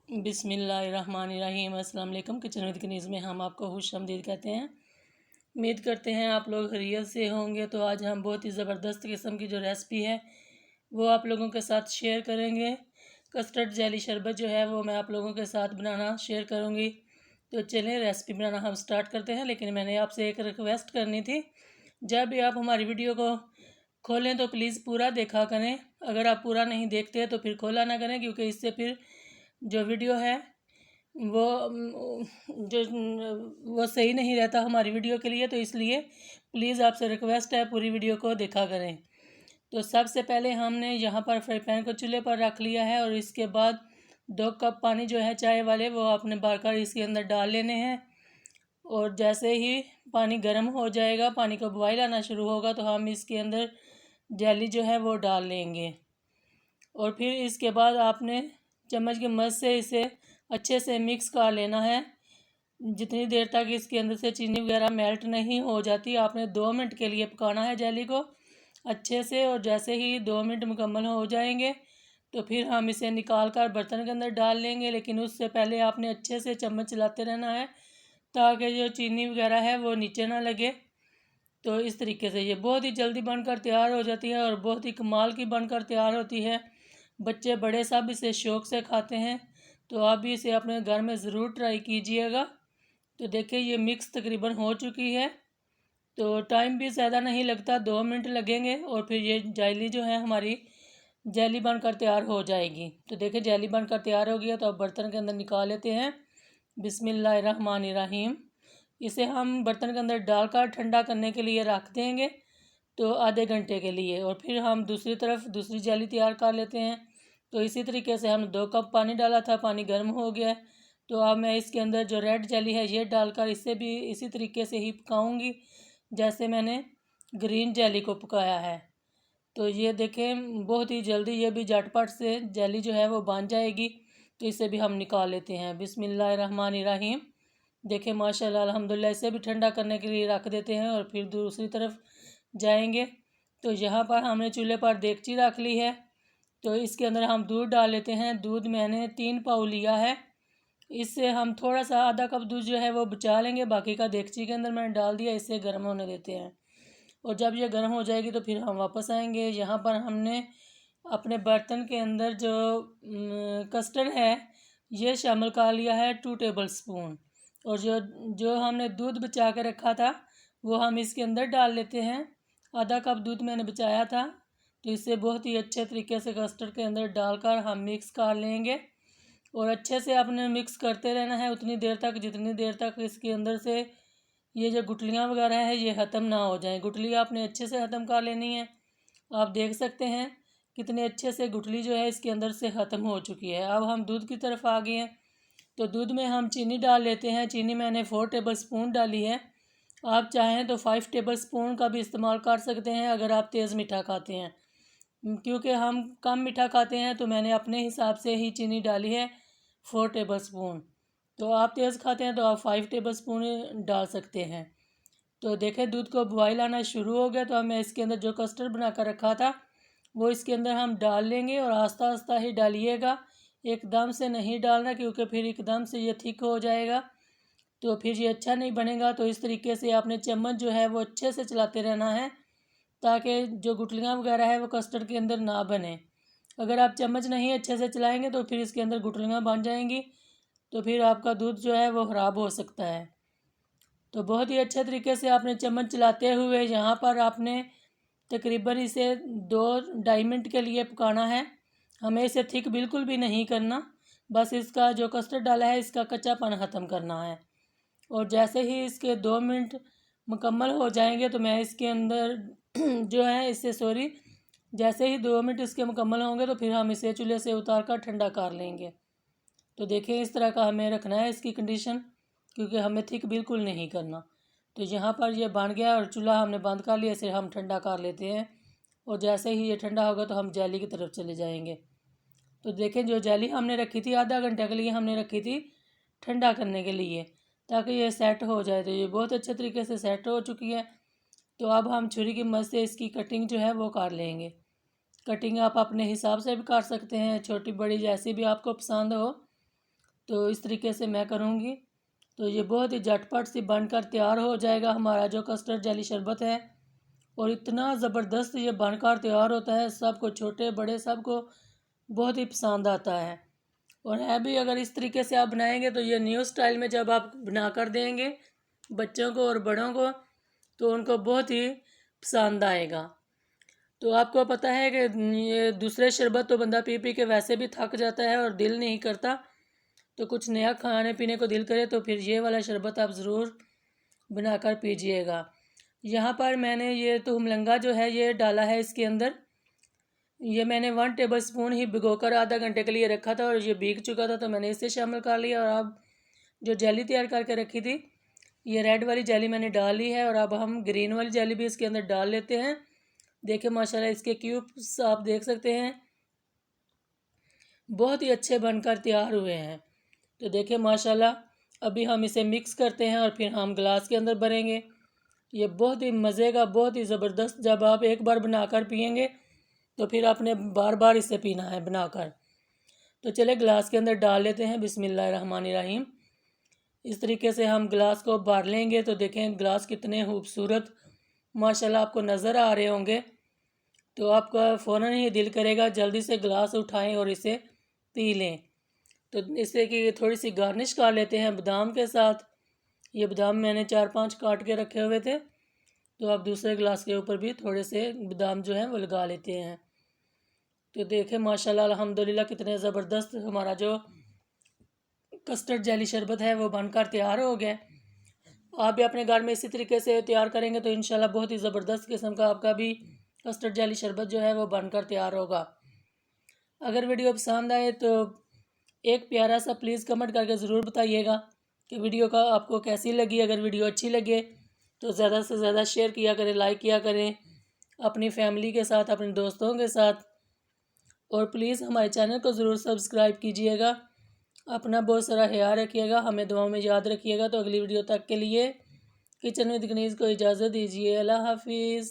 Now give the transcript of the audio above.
बिस्मिल्लाहिर्रहमानिर्रहीम। अस्सलाम वालेकुम। किचन विद कनीज़ में हम आपको खुशामदीद कहते हैं। उम्मीद करते हैं आप लोग खैरियत से होंगे। तो आज हम बहुत ही ज़बरदस्त किस्म की जो रेसिपी है वो आप लोगों के साथ शेयर करेंगे। कस्टर्ड जेली शरबत जो है वो मैं आप लोगों के साथ बनाना शेयर करूँगी। तो चलें रेसिपी बनाना हम स्टार्ट करते हैं। लेकिन मैंने आपसे एक रिक्वेस्ट करनी थी, जब भी आप हमारी वीडियो को खोलें तो प्लीज़ पूरा देखा करें। अगर आप पूरा नहीं देखते तो फिर खोला ना करें, क्योंकि इससे फिर जो वीडियो है वो जो वो सही नहीं रहता हमारी वीडियो के लिए। तो इसलिए प्लीज़ आपसे रिक्वेस्ट है, पूरी वीडियो को देखा करें। तो सबसे पहले हमने यहाँ पर फ्राई पैन को चूल्हे पर रख लिया है और इसके बाद 2 कप पानी जो है चाय वाले वो आपने भरकर इसके अंदर डाल लेने हैं। और जैसे ही पानी गर्म हो जाएगा, पानी का बॉयल आना शुरू होगा, तो हम इसके अंदर जेली जो है वो डाल लेंगे। और फिर इसके बाद आपने चम्मच की मदद से इसे अच्छे से मिक्स कर लेना है। जितनी देर तक इसके अंदर से चीनी वगैरह मेल्ट नहीं हो जाती, आपने 2 मिनट के लिए पकाना है जेली को अच्छे से। और जैसे ही 2 मिनट मुकम्मल हो जाएंगे तो फिर हम इसे निकाल कर बर्तन के अंदर डाल लेंगे। लेकिन उससे पहले आपने अच्छे से चम्मच चलाते रहना है ताकि जो चीनी वगैरह है वो नीचे ना लगे। तो इस तरीके से ये बहुत ही जल्दी बनकर तैयार हो जाती है और बहुत ही कमाल की बनकर तैयार होती है। बच्चे बड़े सब इसे शौक़ से खाते हैं। तो आप भी इसे अपने घर में ज़रूर ट्राई कीजिएगा। तो देखिए ये मिक्स तकरीबन हो चुकी है। तो टाइम भी ज़्यादा नहीं लगता, 2 मिनट लगेंगे और फिर ये जेली जो है हमारी जेली बनकर तैयार हो जाएगी। तो देखिए जेली बनकर तैयार हो गया। तो अब बर्तन के अंदर निकाल लेते हैं। बिस्मिल्लाहिर्रहमानिर्रहीम। इसे हम बर्तन के अंदर डालकर ठंडा करने के लिए रख देंगे, तो आधे घंटे के लिए। और फिर हम दूसरी तरफ दूसरी जेली तैयार कर लेते हैं। तो इसी तरीके से हम 2 कप पानी डाला था, पानी गर्म हो गया है। तो अब मैं इसके अंदर जो रेड जेली है ये डालकर इसे भी इसी तरीके से ही पकाऊंगी जैसे मैंने ग्रीन जेली को पकाया है। तो ये देखें बहुत ही जल्दी ये भी झटपट से जेली जो है वो बन जाएगी। तो इसे भी हम निकाल लेते हैं। बिस्मिल्लाहिर्रहमानिर्रहीम। देखें माशाल्लाह अल्हम्दुलिल्लाह। इसे भी ठंडा करने के लिए रख देते हैं और फिर दूसरी तरफ जाएंगे। तो यहाँ पर हमने चूल्हे पर देगची रख ली है। तो इसके अंदर हम दूध डाल लेते हैं। दूध मैंने 3 पाव लिया है। इससे हम थोड़ा सा आधा कप दूध जो है वो बचा लेंगे, बाकी का देगची के अंदर मैंने डाल दिया। इसे गर्म होने देते हैं और जब ये गर्म हो जाएगी तो फिर हम वापस आएंगे। यहाँ पर हमने अपने बर्तन के अंदर जो कस्टर्ड है ये शामिल कर लिया है 2 टेबल स्पून। और जो जो हमने दूध बचा के रखा था वो हम इसके अंदर डाल लेते हैं। आधा कप दूध मैंने बचाया था। तो इसे बहुत ही अच्छे तरीके से कस्टर्ड के अंदर डालकर हम मिक्स कर लेंगे और अच्छे से आपने मिक्स करते रहना है उतनी देर तक जितनी देर तक इसके अंदर से ये जो गुठलियाँ वगैरह है ये ख़त्म ना हो जाएं। गुठली आपने अच्छे से ख़त्म कर लेनी है। आप देख सकते हैं कितने अच्छे से गुठली जो है इसके अंदर से ख़त्म हो चुकी है। अब हम दूध की तरफ आ गए हैं। तो दूध में हम चीनी डाल लेते हैं। चीनी मैंने 4 टेबल स्पून डाली है। आप चाहें तो 5 टेबल स्पून का भी इस्तेमाल कर सकते हैं अगर आप तेज़ मीठा खाते हैं। क्योंकि हम कम मीठा खाते हैं तो मैंने अपने हिसाब से ही चीनी डाली है 4 टेबल स्पून। तो आप तेज़ खाते हैं तो आप 5 टेबल स्पून डाल सकते हैं। तो देखें दूध को बॉयल आना शुरू हो गया। तो हमें इसके अंदर जो कस्टर्ड बना कर रखा था वो इसके अंदर हम डाल लेंगे और आस्ता आस्ता ही डालिएगा, एकदम से नहीं डालना, क्योंकि फिर एकदम से ये थिक हो जाएगा तो फिर ये अच्छा नहीं बनेगा। तो इस तरीके से आपने चम्मच जो है वो अच्छे से चलाते रहना है ताकि जो गुठलियाँ वगैरह है वो कस्टर्ड के अंदर ना बने। अगर आप चम्मच नहीं अच्छे से चलाएंगे तो फिर इसके अंदर गुठलियाँ बन जाएंगी, तो फिर आपका दूध जो है वो ख़राब हो सकता है। तो बहुत ही अच्छे तरीके से आपने चम्मच चलाते हुए यहाँ पर आपने तकरीबन इसे 2-2.5 मिनट के लिए पकाना है। हमें इसे थिक बिल्कुल भी नहीं करना, बस इसका जो कस्टर्ड डाला है इसका कच्चापन ख़त्म करना है। और जैसे ही इसके 2 मिनट मुकम्मल हो जाएंगे तो मैं इसके अंदर जो है जैसे ही 2 मिनट इसके मुकम्मल होंगे तो फिर हम इसे चूल्हे से उतार कर ठंडा कर लेंगे। तो देखिए इस तरह का हमें रखना है इसकी कंडीशन, क्योंकि हमें थिक बिल्कुल नहीं करना। तो यहाँ पर ये बन गया और चूल्हा हमने बंद कर लिया। इसे हम ठंडा कर लेते हैं और जैसे ही ये ठंडा होगा तो हम जेली की तरफ चले जाएंगे। तो देखें जो जेली हमने रखी थी आधा घंटे के लिए हमने रखी थी ठंडा करने के लिए ताकि ये सेट हो जाए। तो ये बहुत अच्छे तरीके से सेट हो चुकी है। तो अब हम छुरी की मदद से इसकी कटिंग जो है वो कर लेंगे। कटिंग आप अपने हिसाब से भी कर सकते हैं, छोटी बड़ी जैसी भी आपको पसंद हो। तो इस तरीके से मैं करूँगी। तो ये बहुत ही झटपट सी बनकर तैयार हो जाएगा हमारा जो कस्टर्ड जेली शरबत है। और इतना ज़बरदस्त ये बनकर तैयार होता है, सबको, छोटे बड़े सबको बहुत ही पसंद आता है। और है भी, अगर इस तरीके से आप बनाएंगे तो ये न्यू स्टाइल में जब आप बना कर देंगे बच्चों को और बड़ों को, तो उनको बहुत ही पसंद आएगा। तो आपको पता है कि ये दूसरे शरबत तो बंदा पी पी के वैसे भी थक जाता है और दिल नहीं करता, तो कुछ नया खाने पीने को दिल करे तो फिर ये वाला शरबत आप ज़रूर बनाकर पीजिएगा। यहाँ पर मैंने ये तो हमलंगा जो है ये डाला है इसके अंदर। ये मैंने 1 टेबल स्पून ही भिगोकर आधा घंटे के लिए रखा था और ये भीग चुका था, तो मैंने इसे शामिल कर लिया। और अब जो जेली तैयार करके रखी थी, ये रेड वाली जेली मैंने डाल ली है। और अब हम ग्रीन वाली जेली भी इसके अंदर डाल लेते हैं। देखिए माशाल्लाह इसके क्यूब्स आप देख सकते हैं, बहुत ही अच्छे बनकर तैयार हुए हैं। तो देखिए माशाल्लाह अभी हम इसे मिक्स करते हैं और फिर हम ग्लास के अंदर भरेंगे। ये बहुत ही मज़े का, बहुत ही ज़बरदस्त, जब आप एक बार बनाकर पियेंगे तो फिर आपने बार बार इसे पीना है बनाकर। तो चले ग्लास के अंदर डाल लेते हैं। बिस्मिल्लाहिर्रहमानिर्रहीम। इस तरीके से हम ग्लास को भर लेंगे। तो देखें ग्लास कितने खूबसूरत माशाल्लाह आपको नज़र आ रहे होंगे। तो आपका फ़ौरन ही दिल करेगा जल्दी से ग्लास उठाएं और इसे पी लें। तो इससे कि थोड़ी सी गार्निश कर लेते हैं बादाम के साथ। ये बादाम मैंने 4-5 काट के रखे हुए थे, तो आप दूसरे ग्लास के ऊपर भी थोड़े से बादाम जो हैं वो लगा लेते हैं। तो देखें माशाल्लाह अल्हम्दुलिल्लाह कितने ज़बरदस्त हमारा जो कस्टर्ड जेली शरबत है वो बनकर तैयार हो गया। आप भी अपने घर में इसी तरीके से तैयार करेंगे तो इंशाल्लाह बहुत ही ज़बरदस्त किस्म का आपका भी कस्टर्ड जेली शरबत जो है वो बनकर तैयार होगा। अगर वीडियो पसंद आए तो एक प्यारा सा प्लीज़ कमेंट करके ज़रूर बताइएगा कि वीडियो का आपको कैसी लगी। अगर वीडियो अच्छी लगे तो ज़्यादा से ज़्यादा शेयर किया करें, लाइक किया करें अपनी फैमिली के साथ, अपने दोस्तों के साथ। और प्लीज़ हमारे चैनल को ज़रूर सब्सक्राइब कीजिएगा। अपना बहुत सारा ख्याल रखिएगा, हमें दुआओं में याद रखिएगा। तो अगली वीडियो तक के लिए किचन विद गनीज़ को इजाज़त दीजिए। अल्लाह हाफिज़।